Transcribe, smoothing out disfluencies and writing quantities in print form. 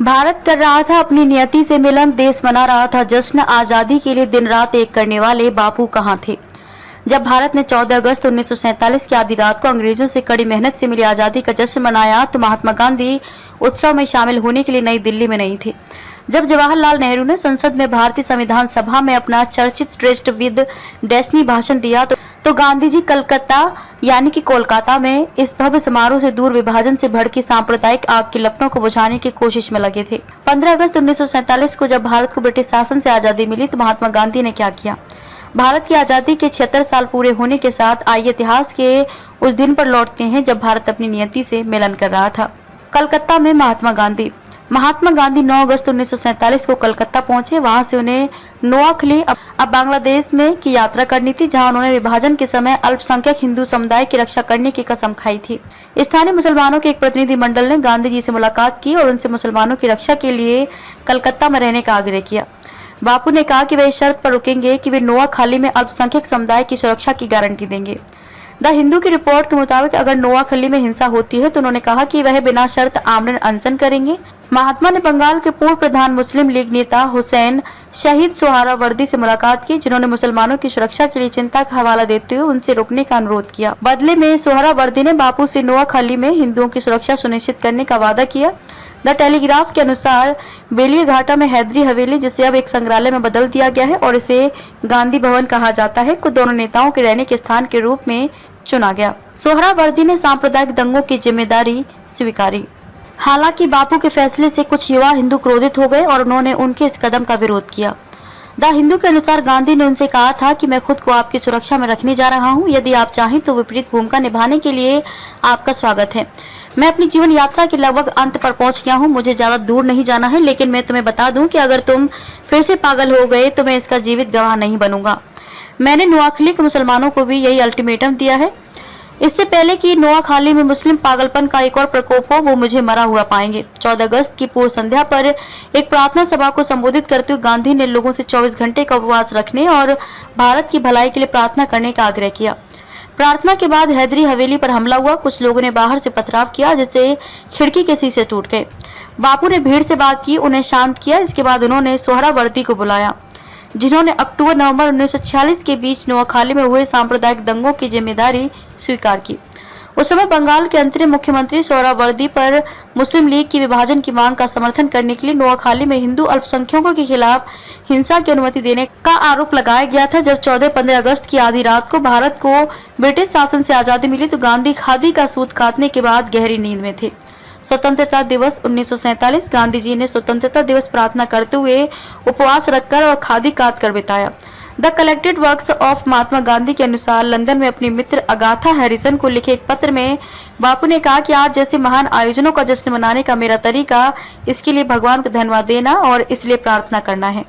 भारत कर रहा था अपनी नियति से मिलन, देश मना रहा था जश्न, आजादी के लिए दिन रात एक करने वाले बापू कहाँ थे। जब भारत ने 14 अगस्त 1947 की आधी रात को अंग्रेजों से कड़ी मेहनत से मिली आजादी का जश्न मनाया तो महात्मा गांधी उत्सव में शामिल होने के लिए नई दिल्ली में नहीं थे। जब जवाहरलाल नेहरू ने संसद में भारतीय संविधान सभा में अपना चर्चित ट्रस्ट विद डेस्टिनी भाषण दिया तो गांधी जी कलकत्ता यानी कि कोलकाता में इस भव्य समारोह से दूर विभाजन से भड़की सांप्रदायिक आग की लपटों को बुझाने की कोशिश में लगे थे। 15 अगस्त 1947 को जब भारत को ब्रिटिश शासन से आजादी मिली तो महात्मा गांधी ने क्या किया। भारत की आजादी के 76 साल पूरे होने के साथ आइए इतिहास के उस दिन पर लौटते हैं जब भारत अपनी नियति से मिलन कर रहा था। कलकत्ता में महात्मा गांधी 9 अगस्त 1947 को कलकत्ता पहुंचे। वहां से उन्हें नोआखली अब बांग्लादेश में की यात्रा करनी थी, जहां उन्होंने विभाजन के समय अल्पसंख्यक हिंदू समुदाय की रक्षा करने की कसम खाई थी। स्थानीय मुसलमानों के एक प्रतिनिधि मंडल ने गांधी जी से मुलाकात की और उनसे मुसलमानों की रक्षा के लिए कलकत्ता में रहने का आग्रह किया। बापू ने कहा कि वे इस शर्त पर रुकेंगे कि वे नोआखली में अल्पसंख्यक समुदाय की सुरक्षा की गारंटी देंगे। द हिंदू की रिपोर्ट के मुताबिक अगर नोआखली में हिंसा होती है तो उन्होंने कहा कि वह बिना शर्त आमरण अनशन करेंगे। महात्मा ने बंगाल के पूर्व प्रधान मुस्लिम लीग नेता हुसैन शहीद सोहरावर्दी से मुलाकात की, जिन्होंने मुसलमानों की सुरक्षा के लिए चिंता का हवाला देते हुए उनसे रुकने का अनुरोध किया। बदले में सोहरावर्दी ने बापू से नोआखली में हिंदुओं की सुरक्षा सुनिश्चित करने का वादा किया। द टेलीग्राफ के अनुसार बेलिया घाटा में हैदरी हवेली, जिसे अब एक संग्रहालय में बदल दिया गया है और इसे गांधी भवन कहा जाता है, को दोनों नेताओं के रहने के स्थान के रूप में चुना गया। सोहरावर्दी ने सांप्रदायिक दंगों की जिम्मेदारी स्वीकारी। हालांकि बापू के फैसले से कुछ युवा हिंदू क्रोधित हो गए और उन्होंने उनके इस कदम का विरोध किया। द हिंदू के अनुसार गांधी ने उनसे कहा था कि मैं खुद को आपकी सुरक्षा में रखने जा रहा हूं, यदि आप चाहें तो विपरीत भूमिका निभाने के लिए आपका स्वागत है। मैं अपनी जीवन यात्रा के लगभग अंत पर पहुंच गया हूं, मुझे ज्यादा दूर नहीं जाना है, लेकिन मैं तुम्हें बता दूं कि अगर तुम फिर से पागल हो गए तो मैं इसका जीवित गवाह नहीं बनूंगा। मैंने नोआखली के मुसलमानों को भी यही अल्टीमेटम दिया है। इससे पहले कि नोआखली में मुस्लिम पागलपन का एक और प्रकोप हो, वो मुझे मरा हुआ पाएंगे। 14 अगस्त की पूर्व संध्या पर एक प्रार्थना सभा को संबोधित करते हुए गांधी ने लोगों से 24 घंटे का उपवास रखने और भारत की भलाई के लिए प्रार्थना करने का आग्रह किया। प्रार्थना के बाद हैदरी हवेली पर हमला हुआ। कुछ लोगों ने बाहर से पथराव किया, जिससे खिड़की के शीशे टूट गए। बापू ने भीड़ से बात की, उन्हें शांत किया। इसके बाद उन्होंने सोहरावर्दी को बुलाया, जिन्होंने अक्टूबर-नवंबर 1946 के बीच नोआखली में हुए सांप्रदायिक दंगों की जिम्मेदारी स्वीकार की। उस समय बंगाल के अंतरिम मुख्यमंत्री सोहरावर्दी पर मुस्लिम लीग की विभाजन की मांग का समर्थन करने के लिए नोआखली में हिंदू अल्पसंख्यकों के खिलाफ हिंसा की अनुमति देने का आरोप लगाया गया था। जब 14-15 अगस्त की आधी रात को भारत को ब्रिटिश शासन से आजादी मिली तो गांधी खादी का सूत काटने के बाद गहरी नींद में थे। स्वतंत्रता दिवस 1947 गांधी जी ने स्वतंत्रता दिवस प्रार्थना करते हुए उपवास रखकर और खादी काट कर बिताया। The collected works of Mahatma Gandhi के अनुसार लंदन में अपनी मित्र अगाथा हैरिसन को लिखे एक पत्र में बापू ने कहा कि आज जैसे महान आयोजनों का जश्न मनाने का मेरा तरीका इसके लिए भगवान को धन्यवाद देना और इसलिए प्रार्थना करना है।